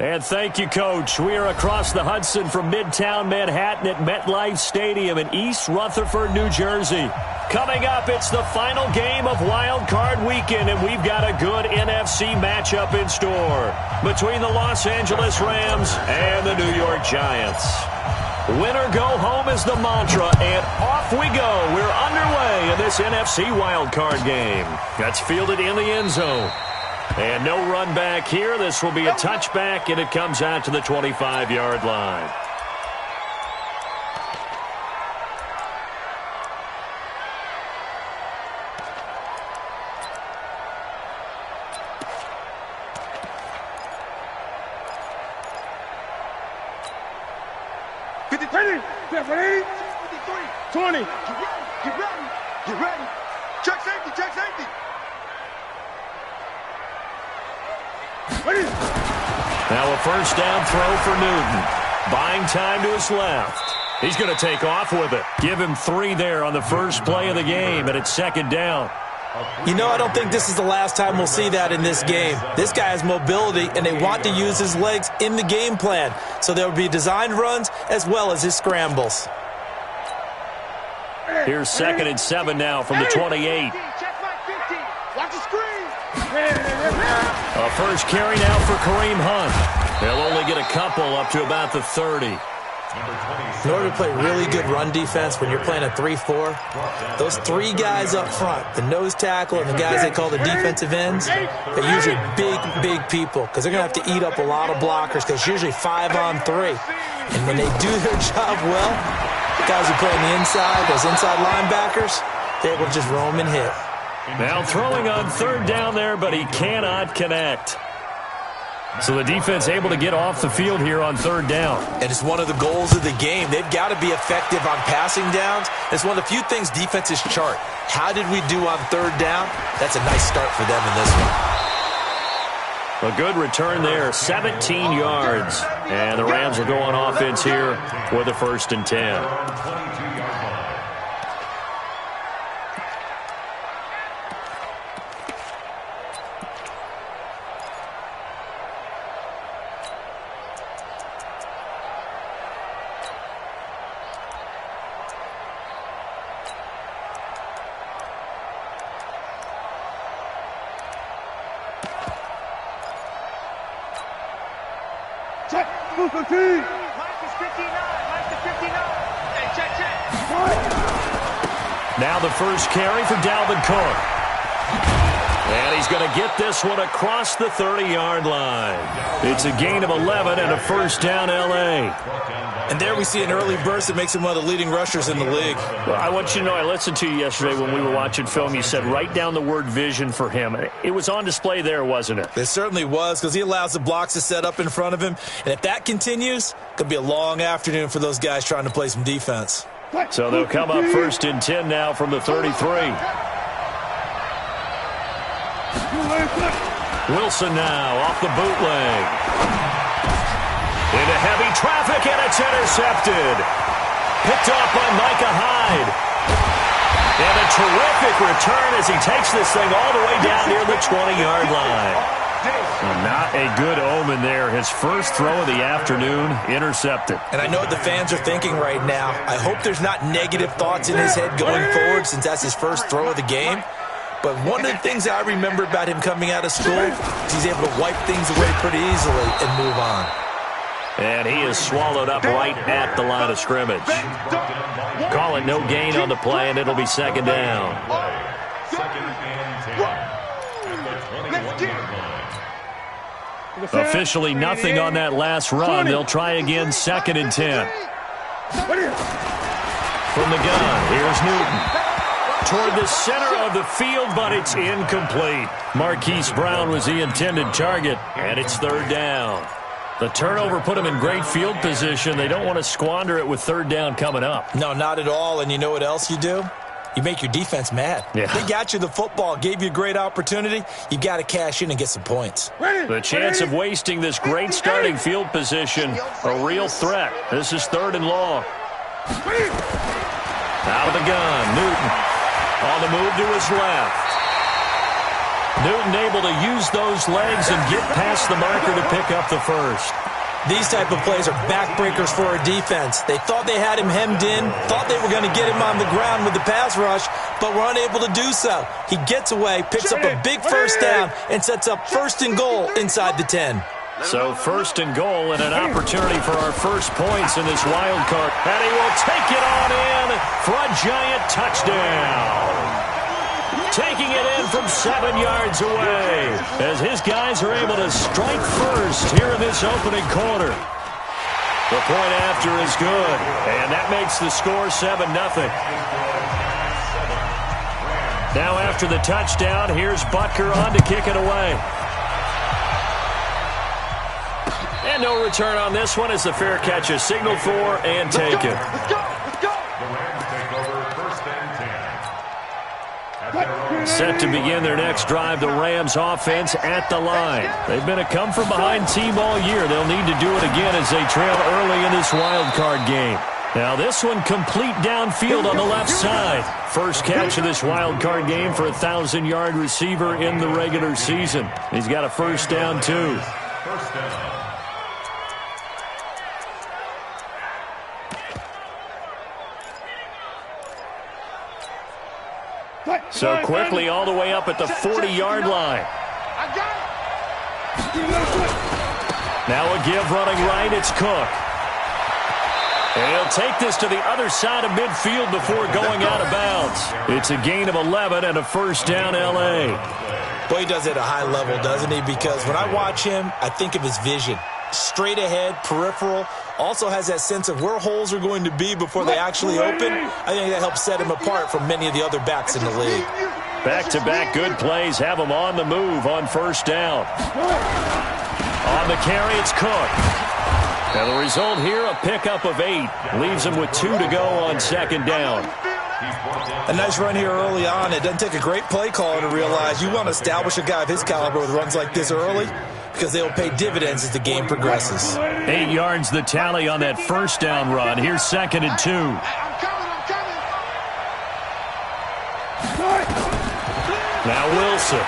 And thank you, Coach. We are across the Hudson from Midtown Manhattan at MetLife Stadium in East Rutherford, New Jersey. Coming up, it's the final game of Wild Card Weekend, and we've got a good NFC matchup in store between the Los Angeles Rams and the New York Giants. Win or go home is the mantra, and off we go. We're underway in this NFC Wild Card game. That's fielded in the end zone. And no run back here. This will be a touchback, and it comes out to the 25-yard line. Get ready. 20. Get ready. Check safety. Now a first down throw for Newton. Buying time to his left. He's going to take off with it. Give him 3 there on the first play of the game, and it's second down. You know, I don't think this is the last time we'll see that in this game. This guy has mobility, and they want to use his legs in the game plan. So there will be designed runs as well as his scrambles. Here's 2nd and 7 now from the 28. Watch the screen. A first carry now for Kareem Hunt. They'll only get a couple up to about the 30. In order to play really good run defense when you're playing a 3-4, those 3 guys up front, the nose tackle and the guys they call the defensive ends, they're usually big people because they're going to have to eat up a lot of blockers because it's usually 5 on 3. And when they do their job well, the guys who play on the inside, those inside linebackers, they're able to just roam and hit. Now throwing on 3rd down there, but he cannot connect. So the defense able to get off the field here on 3rd down. And it's one of the goals of the game. They've got to be effective on passing downs. It's one of the few things defenses chart. How did we do on 3rd down? That's a nice start for them in this one. A good return there, 17 yards. And the Rams will go on offense here with a 1st and 10. Minus 59. Hey, check. Now the first carry for Dalvin Cook. And he's going to get this one across the 30-yard line. It's a gain of 11 and a first down L.A. And there we see an early burst that makes him one of the leading rushers in the league. Well, I want you to know, I listened to you yesterday when we were watching film. You said write down the word vision for him. It was on display there, wasn't it? It certainly was because he allows the blocks to set up in front of him. And if that continues, it could be a long afternoon for those guys trying to play some defense. So they'll come up 1st and 10 now from the 33. Wilson now off the bootleg. Into heavy traffic, and it's intercepted. Picked off by Micah Hyde. And a terrific return as he takes this thing all the way down near the 20-yard line. Not a good omen there. His first throw of the afternoon intercepted. And I know what the fans are thinking right now. I hope there's not negative thoughts in his head going forward since that's his first throw of the game. But one of the things I remember about him coming out of school is he's able to wipe things away pretty easily and move on. And he is swallowed up right at the line of scrimmage. Call it no gain on the play, and it'll be 2nd down. Officially nothing on that last run. They'll try again 2nd and 10. From the gun, here's Newton. Toward the center of the field, but it's incomplete. Marquise Brown was the intended target, and it's 3rd down. The turnover put them in great field position. They don't want to squander it with 3rd down coming up. No, not at all. And you know what else you do? You make your defense mad. Yeah. They got you the football, gave you a great opportunity. You got to cash in and get some points. The chance of wasting this great starting field position, a real threat. This is 3rd and long. Out of the gun, Newton. On the move to his left. Newton able to use those legs and get past the marker to pick up the first. These type of plays are backbreakers for our defense. They thought they had him hemmed in, thought they were going to get him on the ground with the pass rush, but were unable to do so. He gets away, picks up a big first down, and sets up 1st and goal inside the 10. So 1st and goal and an opportunity for our first points in this wild card. And he will take it on in for a giant touchdown. Taking it in from 7 yards away as his guys are able to strike first here in this opening quarter. The point after is good, and that makes the score 7-0. Now after the touchdown, here's Butker on to kick it away. And no return on this one as the fair catch is signaled for and taken. Let's go. Set to begin their next drive, the Rams offense at the line. They've been a come-from-behind team all year. They'll need to do it again as they trail early in this wild card game. Now this one complete downfield on the left side. First catch of this wild card game for a 1,000-yard receiver in the regular season. He's got a first down, too. So quickly all the way up at the 40-yard line. Now a give running right, it's Cook. And he'll take this to the other side of midfield before going out of bounds. It's a gain of 11 and a first down, L.A. Boy, he does it at a high level, doesn't he? Because when I watch him, I think of his vision. Straight ahead, peripheral, also has that sense of where holes are going to be before they actually open. I think that helps set him apart from many of the other backs in the league. Back-to-back good plays have him on the move on first down. On the carry, it's Cook. And the result here, a pickup of 8. Leaves him with 2 to go on second down. A nice run here early on. It doesn't take a great play caller to realize you want to establish a guy of his caliber with runs like this early because they'll pay dividends as the game progresses. 8 yards the tally on that first down run. Here's 2nd and 2. Now Wilson.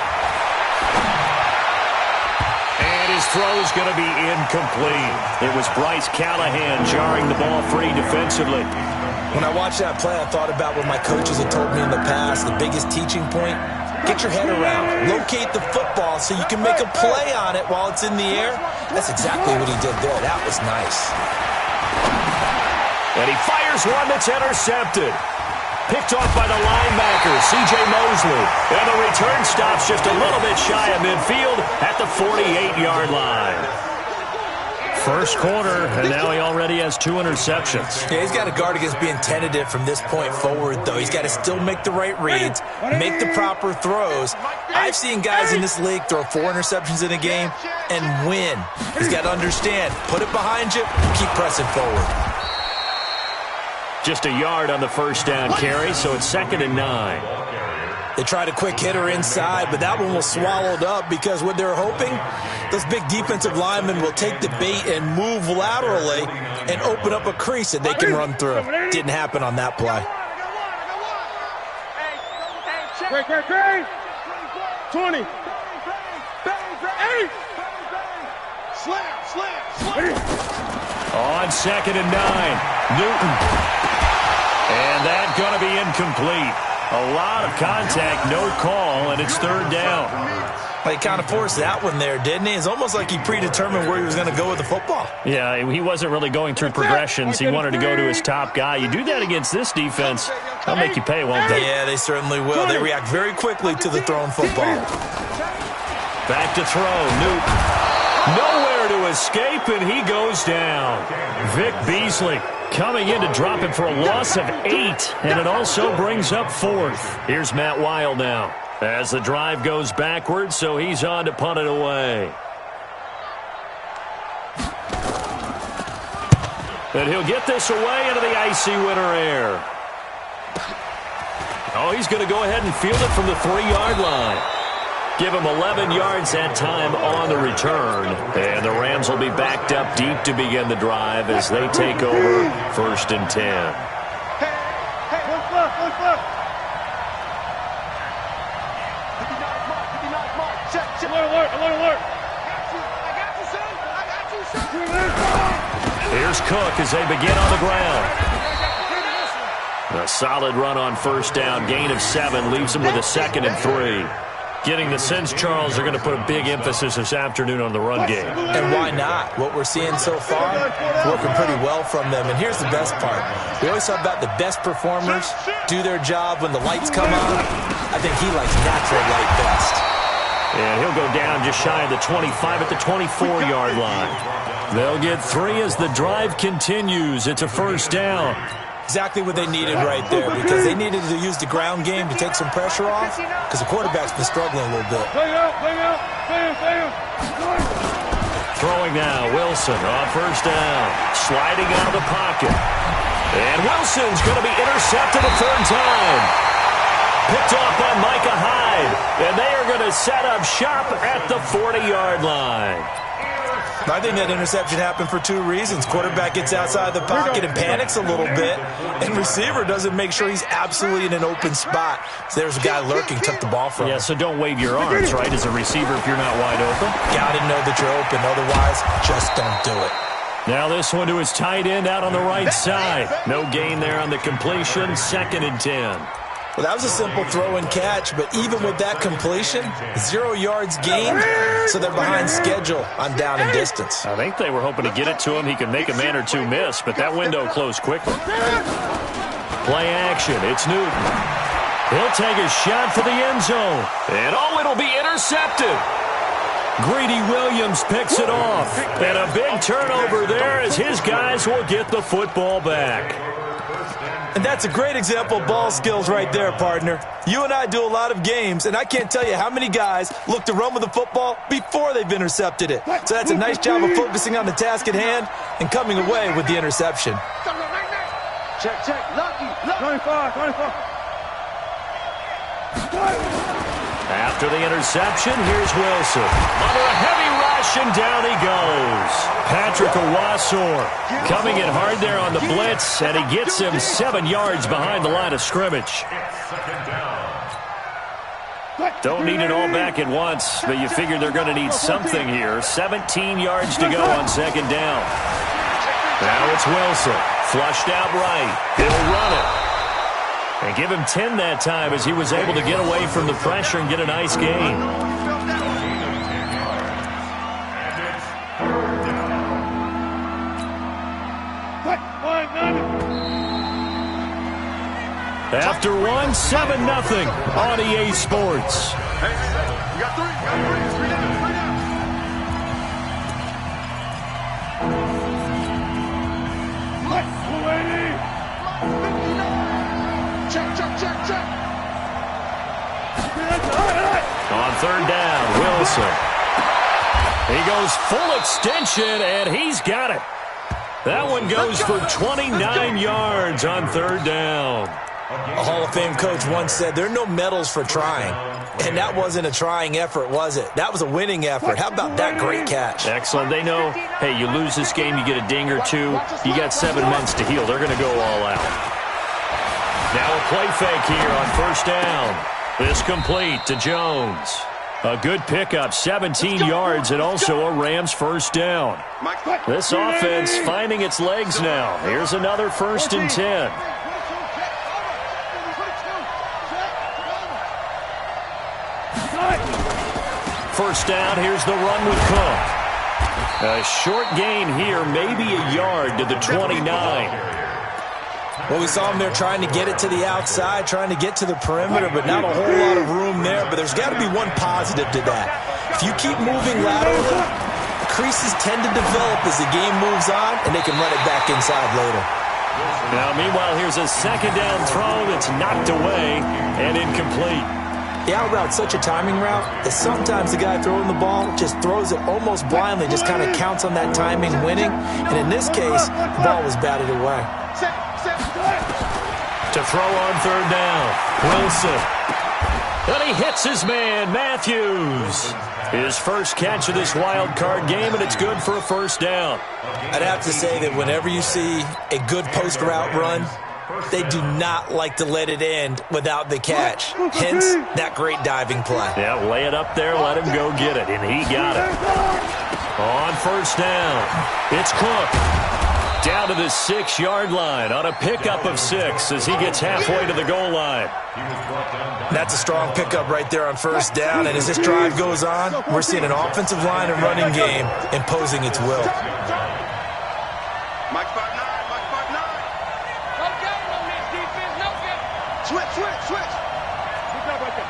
And his throw's going to be incomplete. It was Bryce Callahan jarring the ball free defensively. When I watched that play, I thought about what my coaches had told me in the past. The biggest teaching point, get your head around. Locate the football so you can make a play on it while it's in the air. That's exactly what he did there. That was nice. And he fires one that's intercepted. Picked off by the linebacker, C.J. Mosley. And the return stops just a little bit shy of midfield at the 48-yard line. First quarter, and now he already has 2 interceptions. Yeah, he's got to guard against being tentative from this point forward, though. He's got to still make the right reads, make the proper throws. I've seen guys in this league throw 4 interceptions in a game and win. He's got to understand, put it behind you, keep pressing forward. Just a yard on the first down carry, so it's 2nd and 9. They tried a quick hitter inside, but that one was swallowed up because what they're hoping, those big defensive linemen will take the bait and move laterally and open up a crease that they can run through. Didn't happen on that play. Great. 20. Slam. On 2nd and 9, Newton. And that's going to be incomplete. A lot of contact, no call, and it's 3rd down. Well, he kind of forced that one there, didn't he? It's almost like he predetermined where he was going to go with the football. Yeah, he wasn't really going through progressions. He wanted to go to his top guy. You do that against this defense, they'll make you pay, won't they? Yeah, they certainly will. They react very quickly to the thrown football. Back to throw, Newton. Nowhere to escape, and he goes down. Vic Beasley coming in to drop it for a loss of 8, and it also brings up 4th. Here's Matt Weil now as the drive goes backwards, so he's on to punt it away. And he'll get this away into the icy winter air. Oh, he's going to go ahead and field it from the 3-yard line. Give him 11 yards that time on the return. And the Rams will be backed up deep to begin the drive as they take over 1st and 10. Look. Here's Cook as they begin on the ground. A solid run on first down. Gain of 7 leaves them with a 2nd and 3. Getting the sense, Charles, they're going to put a big emphasis this afternoon on the run game. And why not? What we're seeing so far, working pretty well from them. And here's the best part. We always talk about the best performers do their job when the lights come on. I think he likes natural light best. And he'll go down just shy of the 25 at the 24-yard line. They'll get 3 as the drive continues. It's a first down. Exactly what they needed right there, because they needed to use the ground game to take some pressure off, because the quarterback's been struggling a little bit. Throwing now, Wilson on first down, sliding out of the pocket. And Wilson's going to be intercepted a 3rd time. Picked off by Micah Hyde, and they are going to set up shop at the 40-yard line. I think that interception happened for 2 reasons. Quarterback gets outside the pocket and panics a little bit, and receiver doesn't make sure he's absolutely in an open spot. So there's a guy lurking, took the ball from him. Yeah, so don't wave your arms, right, as a receiver if you're not wide open. Got to know that you're open. Otherwise, just don't do it. Now this one to his tight end out on the right side. No gain there on the completion, 2nd and 10. Well, that was a simple throw and catch, but even with that completion, 0 yards gained, so they're behind schedule on down and distance. I think they were hoping to get it to him. He could make a man or 2 miss, but that window closed quickly. Play action. It's Newton. He'll take a shot for the end zone. And it'll be intercepted. Greedy Williams picks it off. And a big turnover there as his guys will get the football back. And that's a great example of ball skills right there, partner. You and I do a lot of games, and I can't tell you how many guys look to run with the football before they've intercepted it. So that's a nice job of focusing on the task at hand and coming away with the interception. Check. Lucky. 25. After the interception, here's Wilson. Under a heavy rush, and down he goes. Patrick Owasor coming in hard there on the blitz, and he gets him 7 yards behind the line of scrimmage. Don't need it all back at once, but you figure they're going to need something here. 17 yards to go on 2nd down. Now it's Wilson. Flushed out right. He'll run it. And give him 10 that time as he was able to get away from the pressure and get a nice gain. After 7-0 on EA Sports. Hey, you got 3. Three down. Check. On 3rd down, Wilson. He goes full extension, and he's got it. That one goes for 29 yards on 3rd down. A Hall of Fame coach once said, there are no medals for trying. And that wasn't a trying effort, was it? That was a winning effort. How about that great catch? Excellent. They know, hey, you lose this game, you get a ding or 2. You got 7 months to heal. They're going to go all out. Now a play fake here on 1st down. This complete to Jones. A good pickup, 17 yards, and also a Rams 1st down. This offense finding its legs now. Here's another 1st and 10. First down, here's the run with Cook. A short gain here, maybe a yard to the 29. Well, we saw him there trying to get it to the outside, trying to get to the perimeter, but not a whole lot of room there. But there's got to be one positive to that. If you keep moving laterally, creases tend to develop as the game moves on, and they can run it back inside later. Now, meanwhile, here's a 2nd down throw that's knocked away and incomplete. The out route's such a timing route that sometimes the guy throwing the ball just throws it almost blindly, just kind of counts on that timing winning. And in this case, the ball was batted away. To throw on 3rd down, Wilson. And he hits his man, Matthews. His first catch of this wild card game, and it's good for a 1st down. I'd have to say that whenever you see a good post route run, they do not like to let it end without the catch. Hence, that great diving play. Yeah, lay it up there, let him go get it, and he got it. On first down, it's Cook. Down to the 6-yard line on a pickup of 6 as he gets halfway to the goal line. That's a strong pickup right there on first down, and as this drive goes on, we're seeing an offensive line and running game imposing its will. Mike 5-9, Mike 5-9. No game on this defense, no game. Switch. Good job right there.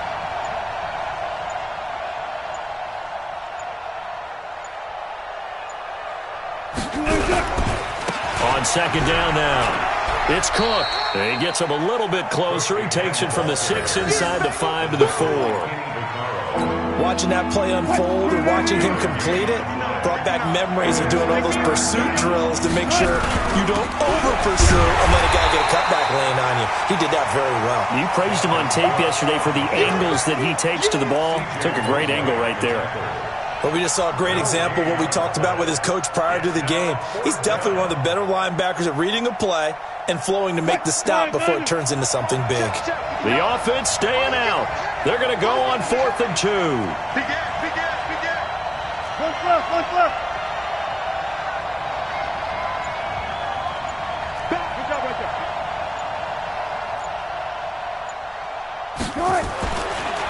On second down now, it's Cook. He gets him a little bit closer. He takes it from the 6 inside the 5 to the 4. Watching that play unfold and watching him complete it brought back memories of doing all those pursuit drills to make sure you don't over-pursue and let a guy get a cutback lane on you. He did that very well. You praised him on tape yesterday for the angles that he takes to the ball. Took a great angle right there. But we just saw a great example of what we talked about with his coach prior to the game. He's definitely one of the better linebackers at reading a play and flowing to make the stop before it turns into something big. The offense staying out. They're going to go on 4th and 2. Big ass. One left. Good job right there.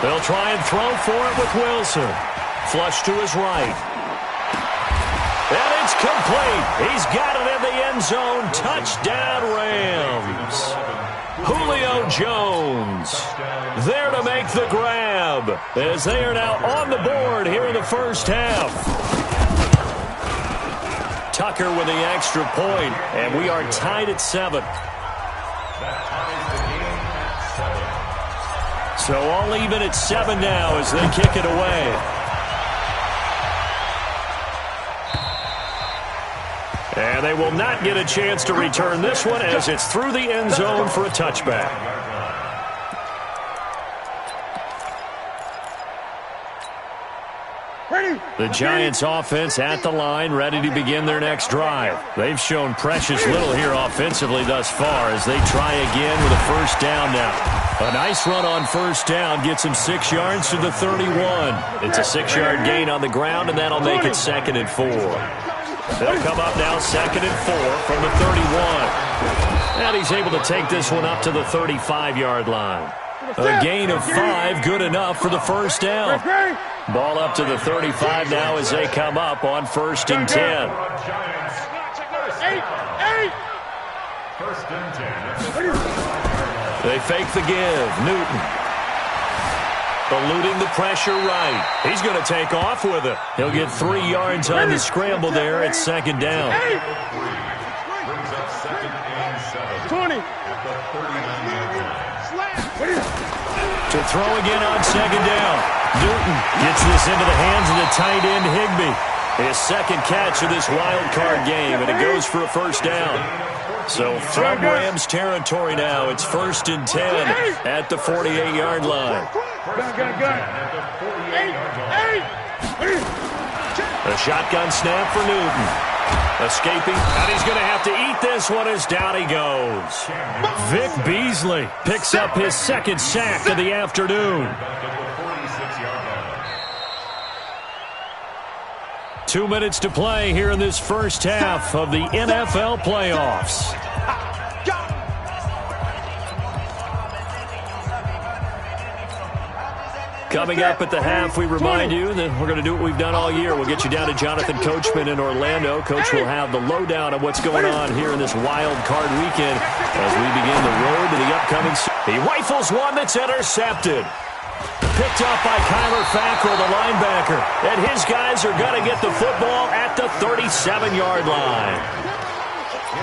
They'll try and throw for it with Wilson. Flush to his right. And it's complete. He's got it in the end zone. Touchdown, Rams. Julio Jones there to make the grab as they are now on the board here in the first half. Tucker with the extra point, and we are tied at 7. So all even at 7 now as they kick it away. And they will not get a chance to return this one as it's through the end zone for a touchback. The Giants offense at the line, ready to begin their next drive. They've shown precious little here offensively thus far as they try again with a first down now. A nice run on first down gets him 6 yards to the 31. It's a 6-yard gain on the ground, and that'll make it 2nd and 4. They'll come up now 2nd and 4 from the 31. And he's able to take this one up to the 35-yard line. A gain of 5, good enough for the first down. Ball up to the 35 now as they come up on 1st and 10. They fake the give. Newton eluding the pressure right. He's going to take off with it. He'll get 3 yards on the scramble there at 2nd down. 20. To throw again on 2nd down. Newton gets this into the hands of the tight end Higbee. His 2nd catch of this wild card game, and it goes for a first down. So from Rams territory now, it's 1st and 10 at the 48-yard line. A shotgun snap for Newton. Escaping, and he's going to have to eat this one as down he goes. Vic Beasley picks up his 2nd sack of the afternoon. 2 minutes to play here in this first half of the NFL playoffs. Coming up at the half, we remind you that we're going to do what we've done all year. We'll get you down to Jonathan Coachman in Orlando. Coach will have the lowdown of what's going on here in this wild card weekend as we begin the road to the upcoming season. He rifles one that's intercepted. Picked up by Kyler Fackrell, the linebacker. And his guys are going to get the football at the 37-yard line.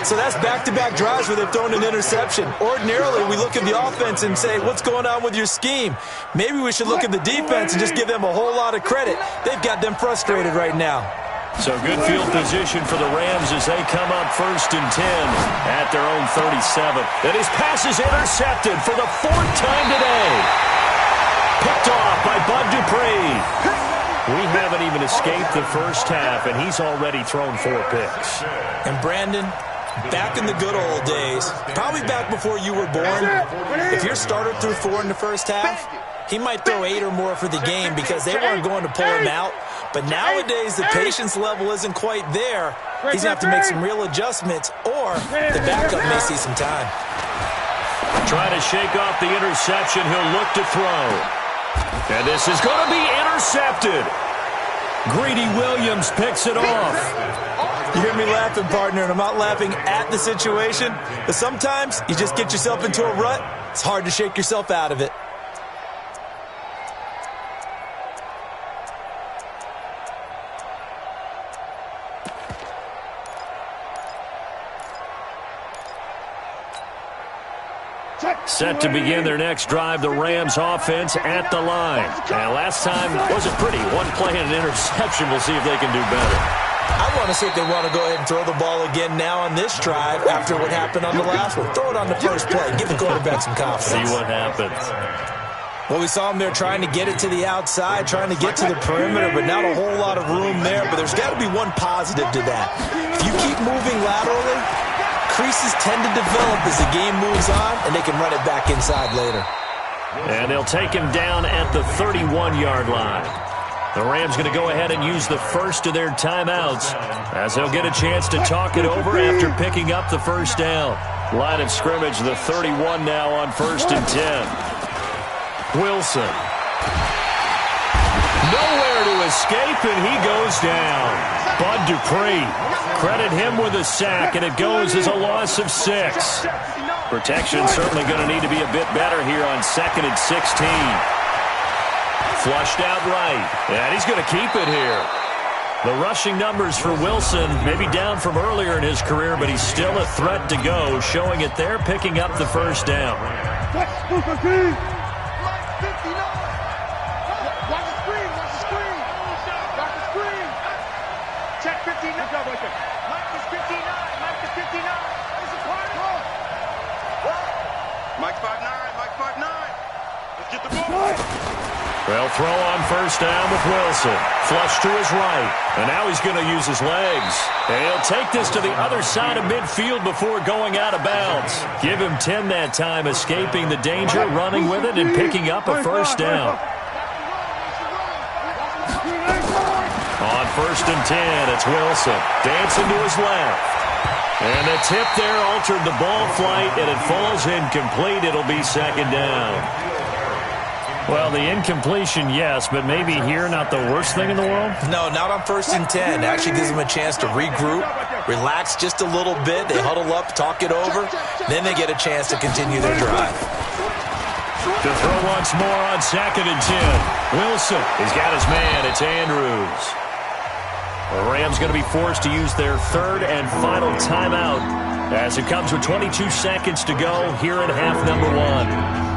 So that's back-to-back drives where they've thrown an interception. Ordinarily, we look at the offense and say, what's going on with your scheme? Maybe we should look at the defense and just give them a whole lot of credit. They've got them frustrated right now. So good field position for the Rams as they come up 1st and 10 at their own 37. And his pass is intercepted for the 4th time today. Picked off by Bud Dupree. We haven't even escaped the first half, and he's already thrown 4 picks. And Brandon, back in the good old days, probably back before you were born, if your starter threw 4 in the first half, he might throw 8 or more for the game because they weren't going to pull him out. But nowadays, the patience level isn't quite there. He's going to have to make some real adjustments, or the backup may see some time. Trying to shake off the interception. He'll look to throw. And this is going to be intercepted. Greedy Williams picks it off. You hear me laughing, partner, and I'm not laughing at the situation. But sometimes you just get yourself into a rut. It's hard to shake yourself out of it. Set to begin their next drive, the Rams offense at the line. And last time wasn't pretty. One play and an interception. We'll see if they can do better. I want to see if they want to go ahead and throw the ball again now on this drive after what happened on the last one. Throw it on the first play. Give the quarterback some confidence. See what happens. Well, we saw them there trying to get it to the outside, trying to get to the perimeter, but not a whole lot of room there. But there's got to be one positive to that. If you keep moving laterally, creases tend to develop as the game moves on, and they can run it back inside later. And they'll take him down at the 31-yard line. The Rams going to go ahead and use the first of their timeouts as they'll get a chance to talk it over after picking up the first down. Line of scrimmage, the 31 now on 1st and 10. Wilson. Nowhere to escape, and he goes down. Bud Dupree. Credit him with a sack, and it goes as a loss of 6. Protection certainly going to need to be a bit better here on 2nd and 16. Flushed out right, and he's going to keep it here. The rushing numbers for Wilson may be down from earlier in his career, but he's still a threat to go, showing it there, picking up the first down. Well, throw on first down with Wilson. Flush to his right. And now he's going to use his legs. And he'll take this to the other side of midfield before going out of bounds. Give him 10 that time, escaping the danger, running with it, and picking up a first down. On 1st and 10, it's Wilson. Dancing to his left. And the tip there altered the ball flight, and it falls incomplete. It'll be 2nd down. Well, the incompletion, yes, but maybe here not the worst thing in the world? No, not on 1st and 10. It actually gives them a chance to regroup, relax just a little bit. They huddle up, talk it over. Then they get a chance to continue their drive. To throw once more on 2nd and 10. Wilson, he's got his man. It's Andrews. The Rams going to be forced to use their 3rd and final timeout as it comes with 22 seconds to go here in half number 1.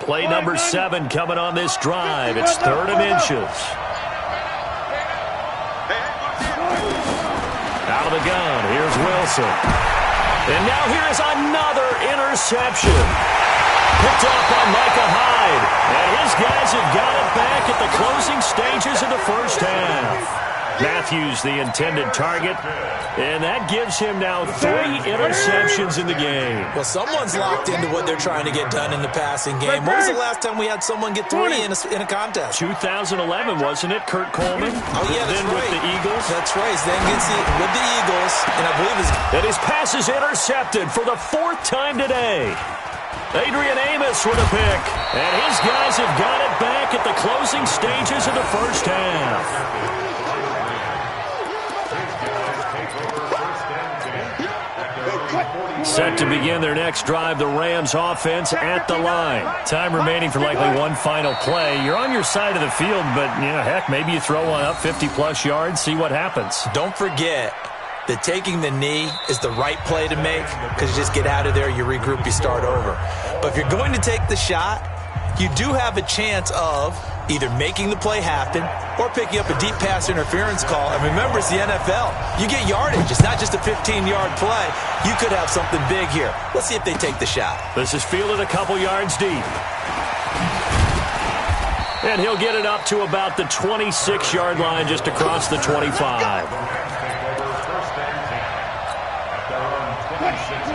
Play number 7 coming on this drive. It's 3rd and inches. Out of the gun, here's Wilson. And now here is another interception. Picked up by Micah Hyde. And his guys have got it back at the closing stages of the first half. Matthews, the intended target, and that gives him now 3 interceptions in the game. Well, someone's locked into what they're trying to get done in the passing game. When was the last time we had someone get 3 in a contest? 2011, wasn't it? Kurt Coleman? Oh, yeah, that's then right. with the Eagles. That's right. Then gets with the Eagles, and I believe and his pass is intercepted for the 4th time today. Adrian Amos with a pick, and his guys have got it back at the closing stages of the first half. Set to begin their next drive, the Rams offense at the line. Time remaining for likely one final play. You're on your side of the field, but, heck, maybe you throw one up 50-plus yards, see what happens. Don't forget that taking the knee is the right play to make because you just get out of there, you regroup, you start over. But if you're going to take the shot, you do have a chance of either making the play happen or picking up a deep pass interference call. And remember, it's the NFL. You get yardage. It's not just a 15-yard play. You could have something big here. Let's see if they take the shot. This is fielded a couple yards deep. And he'll get it up to about the 26-yard line, just across the 25.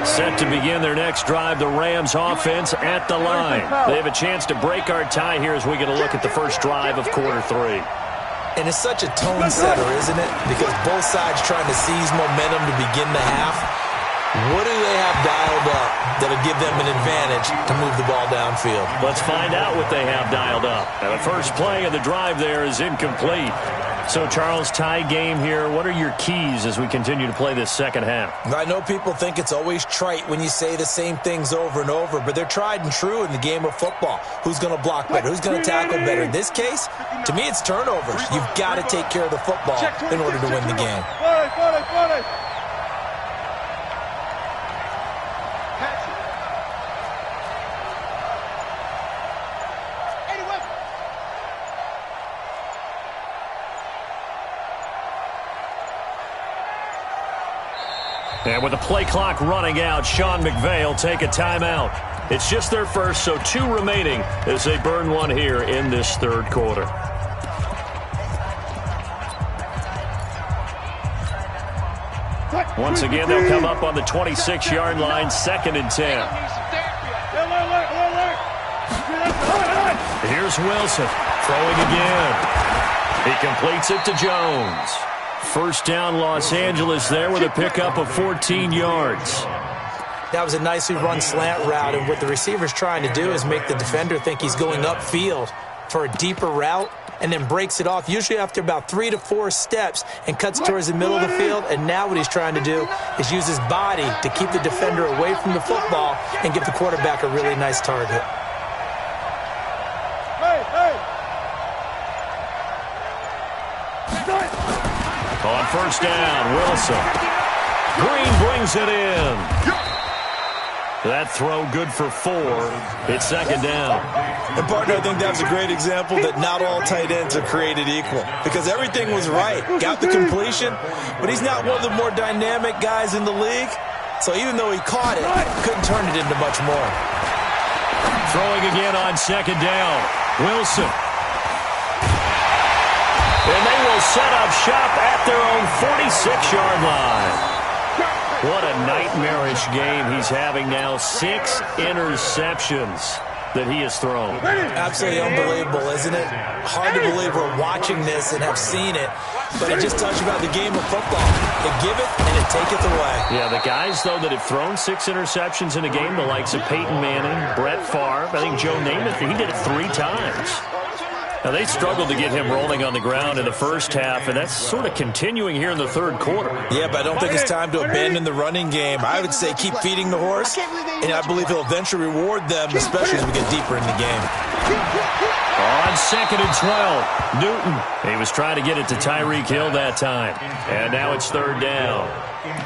Set to begin their next drive, the Rams offense at the line. They have a chance to break our tie here as we get a look at the first drive of quarter 3. And it's such a tone setter, isn't it? Because both sides trying to seize momentum to begin the half. What do they have dialed up that'll give them an advantage to move the ball downfield? Let's find out what they have dialed up. And the first play of the drive there is incomplete. So, Charles, tie game here. What are your keys as we continue to play this second half? I know people think it's always trite when you say the same things over and over, but they're tried and true in the game of football. Who's going to block better? Who's going to tackle better? In this case, to me, it's turnovers. You've got to take care of the football in order to win the game. And with the play clock running out, Sean McVay will take a timeout. It's just their first, so 2 remaining as they burn one here in this third quarter. Once again, they'll come up on the 26-yard line, 2nd and 10. Here's Wilson throwing again. He completes it to Jones. First down, Los Angeles there with a pickup of 14 yards. That was a nicely run slant route, and what the receiver's trying to do is make the defender think he's going upfield for a deeper route and then breaks it off, usually after about 3 to 4 steps, and cuts towards the middle of the field. And now what he's trying to do is use his body to keep the defender away from the football and give the quarterback a really nice target. On first down, Wilson. Green brings it in. That throw good for 4. It's 2nd down. And, partner, I think that was a great example that not all tight ends are created equal, because everything was right. Got the completion, but he's not one of the more dynamic guys in the league. So even though he caught it, couldn't turn it into much more. Throwing again on 2nd down. Wilson. And they will set up shop at their own 46-yard line. What a nightmarish game he's having now. 6 interceptions that he has thrown. Absolutely unbelievable, isn't it? Hard to believe we're watching this and have seen it, but it just tells you about the game of football. They give it and it taketh away. Yeah, the guys, though, that have thrown 6 interceptions in a game, the likes of Peyton Manning, Brett Favre, I think Joe Namath, he did it 3 times. Now, they struggled to get him rolling on the ground in the first half, and that's sort of continuing here in the third quarter. Yeah, but I don't think it's time to abandon the running game. I would say keep feeding the horse, and I believe he'll eventually reward them, especially as we get deeper in the game. On 2nd and 12, Newton. He was trying to get it to Tyreek Hill that time, and now it's 3rd down.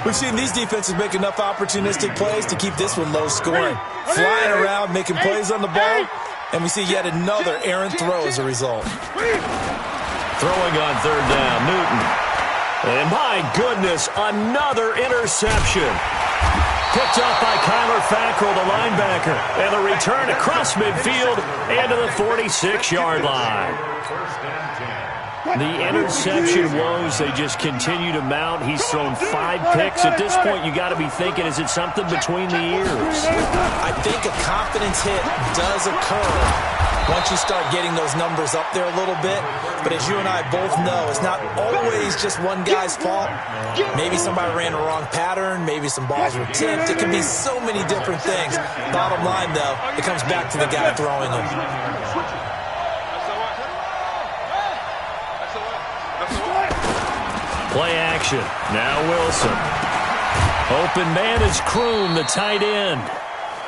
We've seen these defenses make enough opportunistic plays to keep this one low scoring. Flying around, making plays on the ball. And we see yet another errant throw as a result. Throwing on 3rd down, Newton. And my goodness, another interception. Picked up by Kyler Fackrell, the linebacker. And the return across midfield and to the 46-yard line. The interception woes, they just continue to mount. He's thrown 5 picks. At this point, you got to be thinking, is it something between the ears? I think a confidence hit does occur once you start getting those numbers up there a little bit. But as you and I both know, it's not always just one guy's fault. Maybe somebody ran a wrong pattern. Maybe some balls were tipped. It can be so many different things. Bottom line, though, it comes back to the guy throwing them. Play action. Now Wilson. Open man is Kroon, the tight end.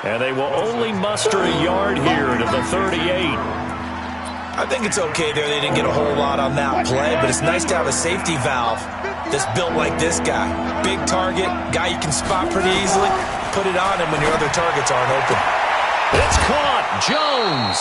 And they will only muster a yard here to the 38. I think it's okay there. They didn't get a whole lot on that play, but it's nice to have a safety valve that's built like this guy. Big target, guy you can spot pretty easily. Put it on him when your other targets aren't open. It's caught. Jones.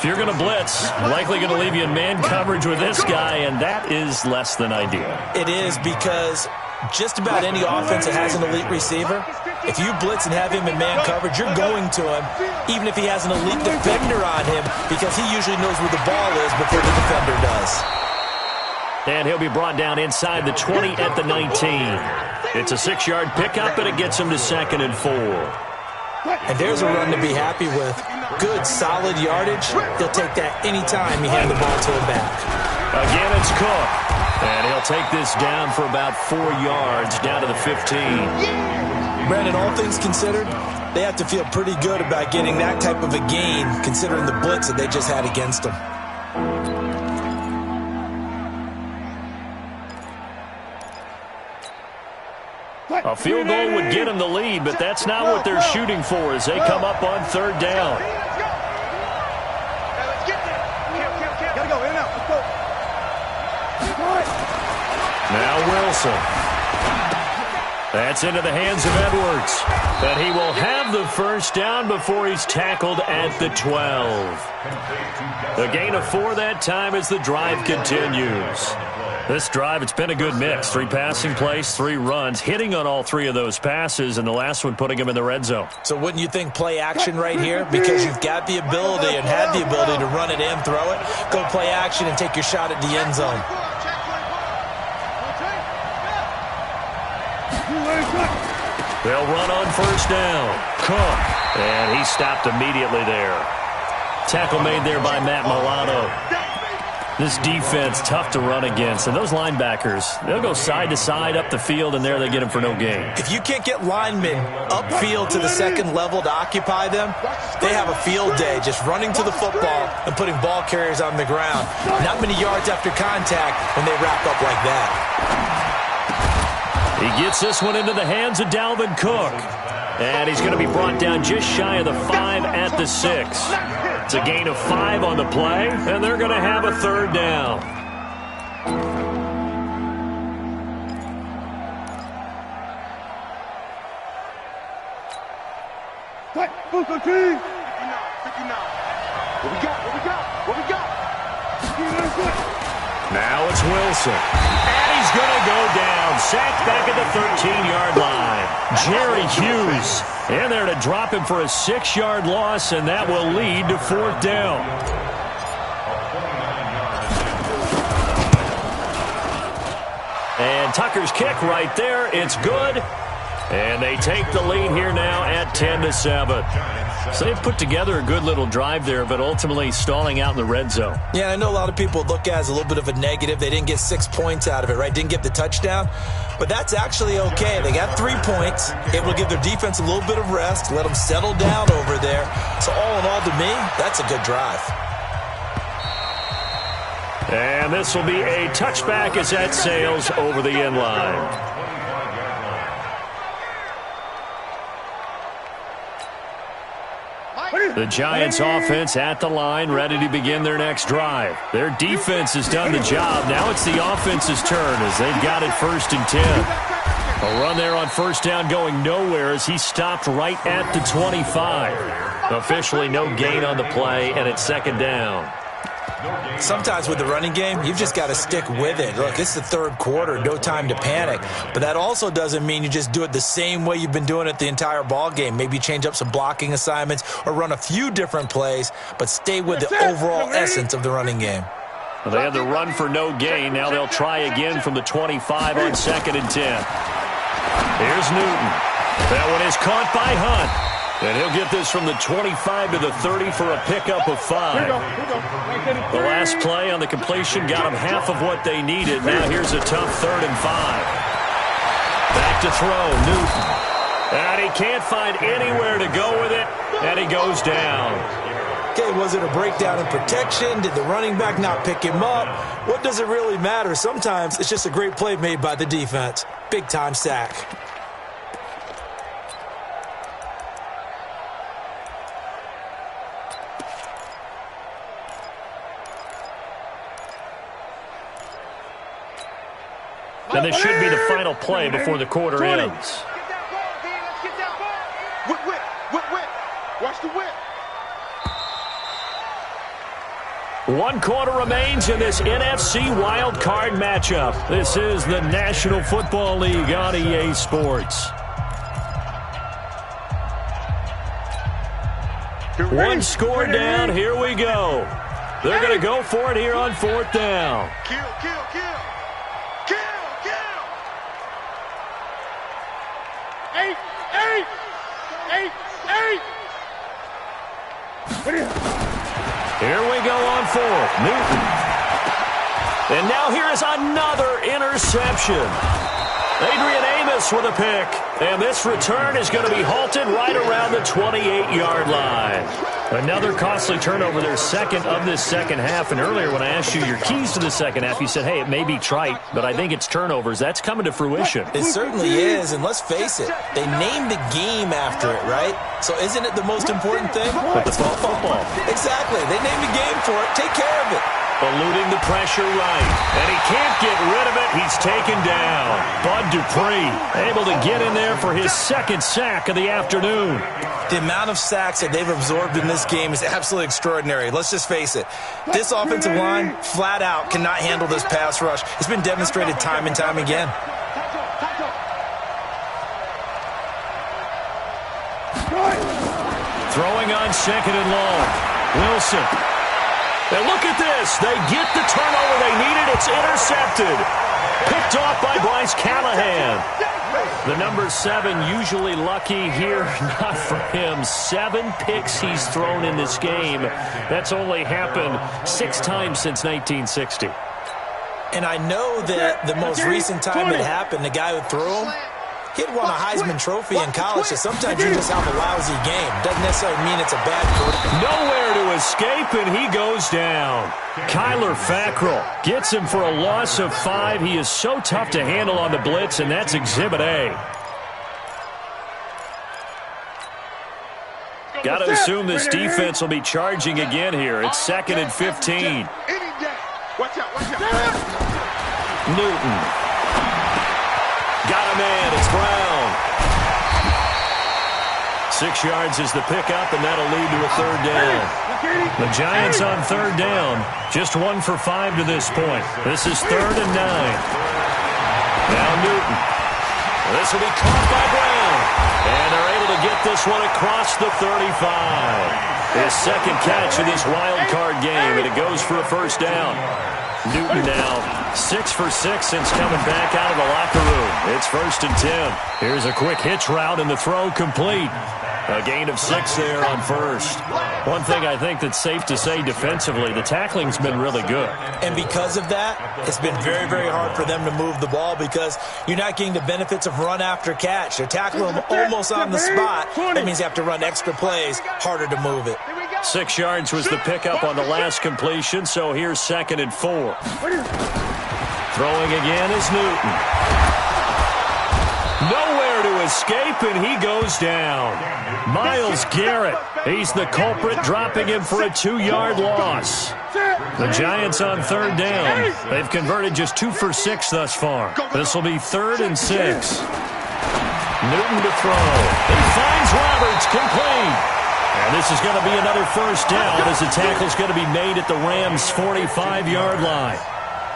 If you're going to blitz, likely going to leave you in man coverage with this guy, and that is less than ideal. It is, because just about any offense that has an elite receiver, if you blitz and have him in man coverage, you're going to him, even if he has an elite defender on him, because he usually knows where the ball is before the defender does. And he'll be brought down inside the 20 at the 19. It's a 6-yard pickup, and it gets him to 2nd and 4. And there's a run to be happy with. Good, solid yardage. He'll take that anytime you hand the ball to him back. Again, it's Cook. And he'll take this down for about 4 yards, down to the 15. Brandon, all things considered, they have to feel pretty good about getting that type of a gain, considering the blitz that they just had against them. A field goal would get them the lead, but that's not what they're shooting for as they come up on 3rd down. Now Wilson. That's into the hands of Edwards. But he will have the 1st down before he's tackled at the 12. A gain of 4 that time as the drive continues. This drive, it's been a good mix. 3 passing plays, 3 runs, hitting on all 3 of those passes, and the last one putting him in the red zone. So wouldn't you think play action right here? Because you've got the ability and had the ability to run it and throw it. Go play action and take your shot at the end zone. They'll run on 1st down. Cook. And he stopped immediately there. Tackle made there by Matt Milano. This defense, tough to run against. And those linebackers, they'll go side to side up the field, and there they get him for no gain. If you can't get linemen upfield to the 2nd level to occupy them, they have a field day just running to the football and putting ball carriers on the ground. Not many yards after contact when they wrap up like that. He gets this one into the hands of Dalvin Cook. And he's going to be brought down just shy of the 5 at the 6. It's a gain of 5 on the play, and they're going to have a 3rd down. What we got? Now it's Wilson. And he's going to go down. Sacked back at the 13-yard line. Jerry Hughes in there to drop him for a 6-yard loss, and that will lead to 4th down. And Tucker's kick right there. It's good. And they take the lead here now at 10-7. So they've put together a good little drive there, but ultimately stalling out in the red zone. Yeah, I know a lot of people look at it as a little bit of a negative. They didn't get 6 points out of it, right? Didn't get the touchdown. But that's actually okay. They got 3 points. Able to give their defense a little bit of rest, let them settle down over there. So all in all, to me, that's a good drive. And this will be a touchback as that sails over the end line. The Giants offense at the line, ready to begin their next drive. Their defense has done the job. Now it's the offense's turn as they've got it 1st and 10. A run there on 1st down going nowhere as he stopped right at the 25. Officially no gain on the play, and it's 2nd down. Sometimes with the running game, you've just got to stick with it. Look, it's the 3rd quarter, no time to panic. But that also doesn't mean you just do it the same way you've been doing it the entire ball game. Maybe change up some blocking assignments or run a few different plays, but stay with the overall essence of the running game. Well, they had the run for no gain. Now they'll try again from the 25 on 2nd and 10. Here's Newton. That one is caught by Hunt. And he'll get this from the 25 to the 30 for a pickup of 5. The last play on the completion got them half of what they needed. Now here's a tough 3rd and 5. Back to throw, Newton. And he can't find anywhere to go with it, and he goes down. Okay, was it a breakdown in protection? Did the running back not pick him up? What does it really matter? Sometimes it's just a great play made by the defense. Big-time sack. And this should be the final play before the quarter ends. Whip. Watch the whip. One quarter remains in this NFC wild card matchup. This is the National Football League on EA Sports. One score down. Here we go. They're going to go for it here on 4th down. Kill. Eight. Here we go on 4th. Newton. And now here is another interception. Adrian Amos with a pick. And this return is going to be halted right around the 28-yard line. Another costly turnover, their second of this second half. And earlier when I asked you your keys to the second half, you said, hey, it may be trite, but I think it's turnovers. That's coming to fruition. It certainly is, and let's face it, they named the game after it, right? So isn't it the most important thing? It's football. Exactly. They named the game for it. Take care of it. Eluding the pressure right. And he can't get rid of it. He's taken down. Bud Dupree able to get in there for his second sack of the afternoon. The amount of sacks that they've absorbed in this game is absolutely extraordinary. Let's just face it. This offensive line, flat out, cannot handle this pass rush. It's been demonstrated time and time again. Throwing on 2nd and long. Wilson. And look at this. They get the turnover they needed. It's intercepted. Picked off by Bryce Callahan. The number 7 usually lucky here. Not for him. 7 picks he's thrown in this game. That's only happened 6 times since 1960. And I know that the most recent time it happened, the guy who threw him, he'd won a Heisman Trophy in college, so sometimes you just have a lousy game. Doesn't necessarily mean it's a bad career. Nowhere to escape, and he goes down. Kyler Fackrell gets him for a loss of 5. He is so tough to handle on the blitz, and that's Exhibit A. Got to assume this defense will be charging again here. It's 2nd and 15. Watch out. Newton. Got a man. It's Brown. 6 yards is the pickup, and that'll lead to a 3rd down. The Giants on 3rd down. Just 1 for 5 to this point. This is 3rd and 9. Now Newton. This will be caught by Brown. And they're able to get this one across the 35. His second catch of this wild card game, and it goes for a 1st down. Newton now 6 for 6 since coming back out of the locker room. It's 1st and 10. Here's a quick hitch route, and the throw complete. A gain of 6 there on 1st. One thing I think that's safe to say defensively, the tackling's been really good. And because of that, it's been very, very hard for them to move the ball because you're not getting the benefits of run after catch. They're tackling them almost on the spot. That means you have to run extra plays, harder to move it. 6 yards was the pickup on the last completion, so here's 2nd and 4. Throwing again is Newton. Nowhere to escape, and he goes down. Myles Garrett, he's the culprit, dropping him for a 2-yard loss. The Giants on 3rd down. They've converted just 2 for 6 thus far. This will be 3rd and 6. Newton to throw. He finds Roberts, complete. And this is going to be another 1st down as the tackle's going to be made at the Rams' 45-yard line.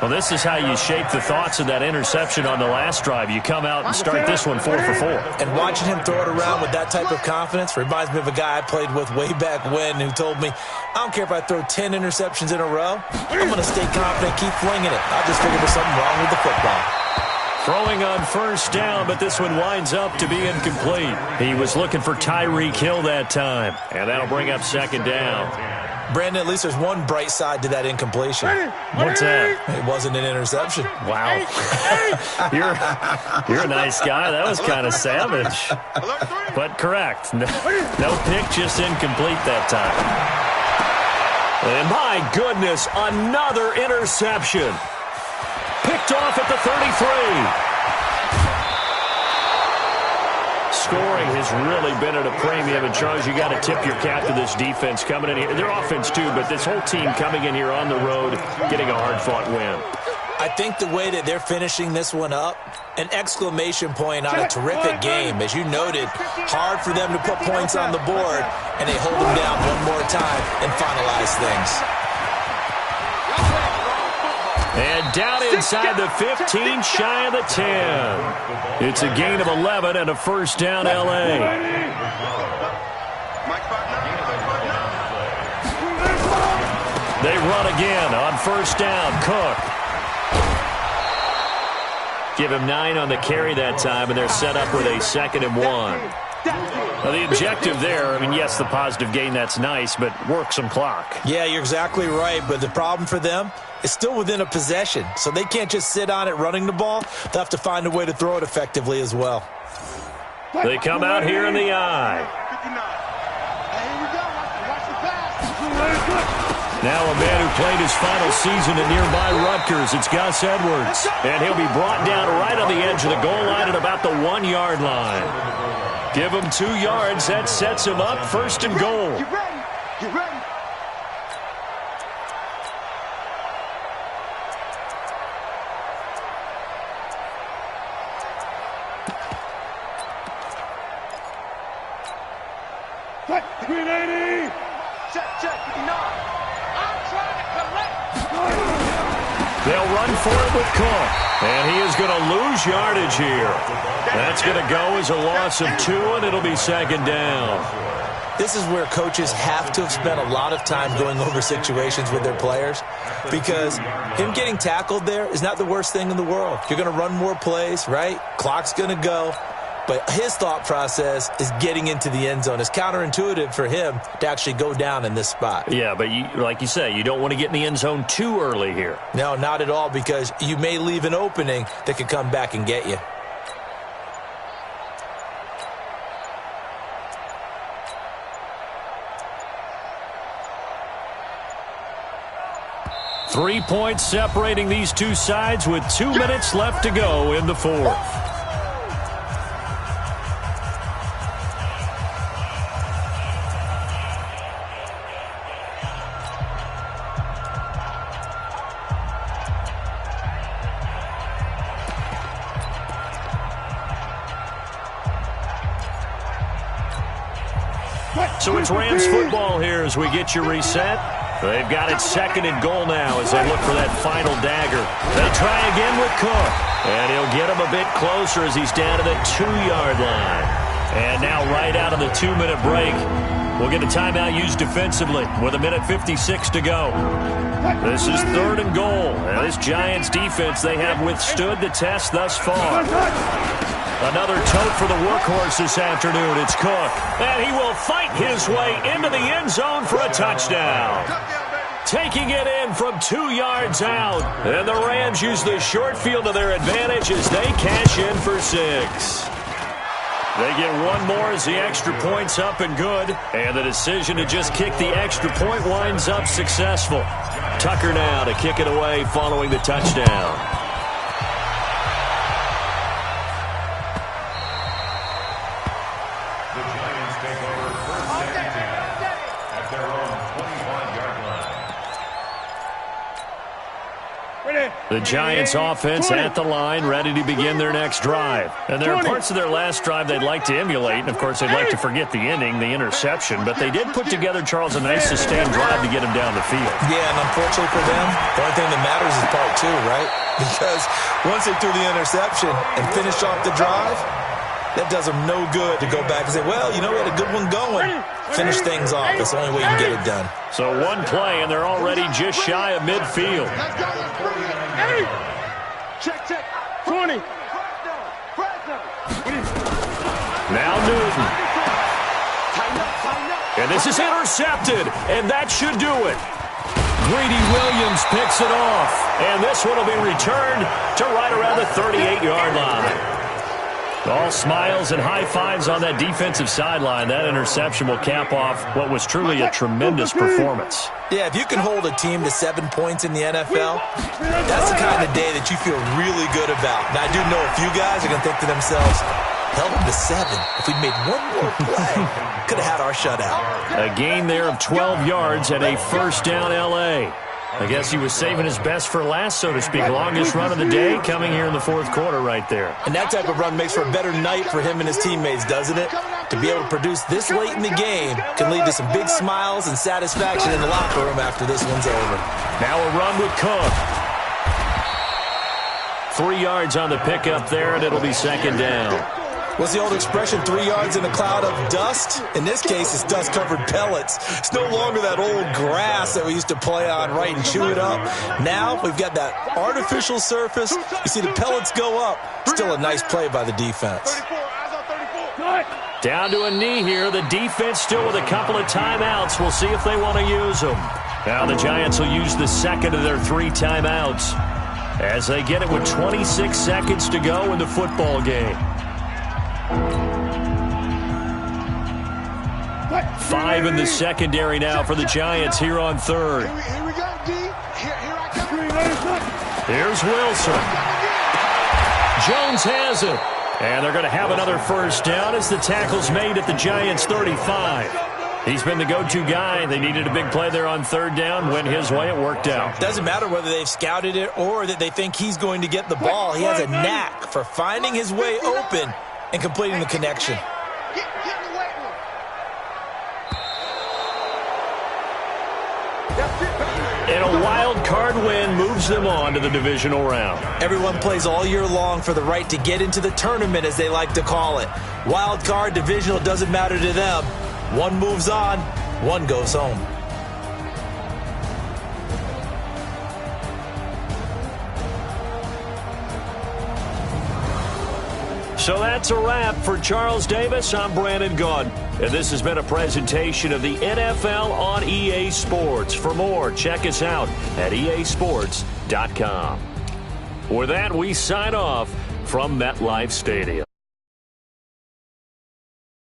Well, this is how you shape the thoughts of that interception on the last drive. You come out and start this one 4 for 4. And watching him throw it around with that type of confidence reminds me of a guy I played with way back when who told me, I don't care if I throw 10 interceptions in a row. I'm going to stay confident, keep flinging it. I'll just figure there's something wrong with the football. Throwing on 1st down, but this one winds up to be incomplete. He was looking for Tyreek Hill that time, and that'll bring up 2nd down. Brandon, at least there's one bright side to that incompletion. What's that? It wasn't an interception. Wow. You're a nice guy. That was kind of savage. But correct. No pick, just incomplete that time. And my goodness, another interception. Picked off at the 33. Scoring has really been at a premium, and Charles, you got to tip your cap to this defense coming in here. Their offense too, but this whole team coming in here on the road, getting a hard-fought win. I think the way that they're finishing this one up, an exclamation point on a terrific game. As you noted, hard for them to put points on the board, and they hold them down one more time and finalize things. And down inside the 15, shy of the 10. It's a gain of 11 and a first down, L.A. They run again on first down. Cook. Give him 9 on the carry that time, and they're set up with a 2nd and 1. Now, the objective there, I mean, yes, the positive gain, that's nice, but work some clock. Yeah, you're exactly right, but the problem for them is still within a possession, so they can't just sit on it running the ball. They'll have to find a way to throw it effectively as well. They come out here in the eye. Now a man who played his final season at nearby Rutgers, it's Gus Edwards. And he'll be brought down right on the edge of the goal line at about the 1-yard line. Give him 2 yards. That sets him up 1st and goal. Get ready. Get ready. Green 80. Check. I'm trying to collect. They'll run for it with Cook. And he is going to lose yardage here. That's going to go as a loss of 2, and it'll be 2nd down. This is where coaches have to have spent a lot of time going over situations with their players, because him getting tackled there is not the worst thing in the world. You're going to run more plays, right? Clock's going to go. But his thought process is getting into the end zone. It's counterintuitive for him to actually go down in this spot. Yeah, but like you say, you don't want to get in the end zone too early here. No, not at all, because you may leave an opening that could come back and get you. Three points separating these two sides with 2 minutes left to go in the 4th. So it's Rams football here as we get you reset. They've got it 2nd and goal now as they look for that final dagger. They try again with Cook. And he'll get him a bit closer as he's down to the 2-yard line. And now right out of the 2-minute break, we'll get a timeout used defensively with 1:56 to go. This is 3rd and goal. Now, this Giants defense, they have withstood the test thus far. Another tote for the workhorse this afternoon. It's Cook. And he will fight his way into the end zone for a touchdown. Taking it in from 2 yards out. And the Rams use the short field to their advantage as they cash in for 6. They get one more as the extra point's up and good. And the decision to just kick the extra point winds up successful. Tucker now to kick it away following the touchdown. The Giants offense at the line, ready to begin their next drive. And there are parts of their last drive they'd like to emulate. And, of course, they'd like to forget the ending, the interception. But they did put together, Charles, a nice sustained drive to get him down the field. Yeah, and unfortunately for them, the only thing that matters is part 2, right? Because once they threw the interception and finished off the drive, that does them no good to go back and say, well, you know, we had a good one going. Finish things off. That's the only way you can get it done. So one play, and they're already just shy of midfield. Check. 20. Now Newton. And this is intercepted, and that should do it. Greedy Williams picks it off, and this one will be returned to right around the 38-yard line. All smiles and high fives on that defensive sideline. That interception will cap off what was truly a tremendous performance. Yeah, if you can hold a team to 7 points in the NFL, that's the kind of day that you feel really good about. Now, I do know a few guys are going to think to themselves, held them to 7. If we'd made one more play, could have had our shutout. A gain there of 12 yards and a first down L.A. I guess he was saving his best for last, so to speak. Longest run of the day coming here in the 4th quarter right there. And that type of run makes for a better night for him and his teammates, doesn't it? To be able to produce this late in the game can lead to some big smiles and satisfaction in the locker room after this one's over. Now a run with Cook. 3 yards on the pickup there, and it'll be second down. What's the old expression, 3 yards in a cloud of dust? In this case, it's dust-covered pellets. It's no longer that old grass that we used to play on, right, and chew it up. Now we've got that artificial surface. You see the pellets go up. Still a nice play by the defense. Down to a knee here. The defense still with a couple of timeouts. We'll see if they want to use them. Now the Giants will use the second of their 3 timeouts as they get it with 26 seconds to go in the football game. 5 in the secondary now for the Giants here on third. Here we go, D. Here I come. Here's Wilson. Jones has it. And they're going to have another first down as the tackle's made at the Giants' 35. He's been the go-to guy. They needed a big play there on third down. Went his way. It worked out. Doesn't matter whether they've scouted it or that they think he's going to get the ball. He has a knack for finding his way open and completing the connection. And a wild card win moves them on to the divisional round. Everyone plays all year long for the right to get into the tournament, as they like to call it. Wild card, divisional, doesn't matter to them. One moves on, one goes home. So that's a wrap. For Charles Davis, I'm Brandon Gaudin. And this has been a presentation of the NFL on EA Sports. For more, check us out at easports.com. With that, we sign off from MetLife Stadium.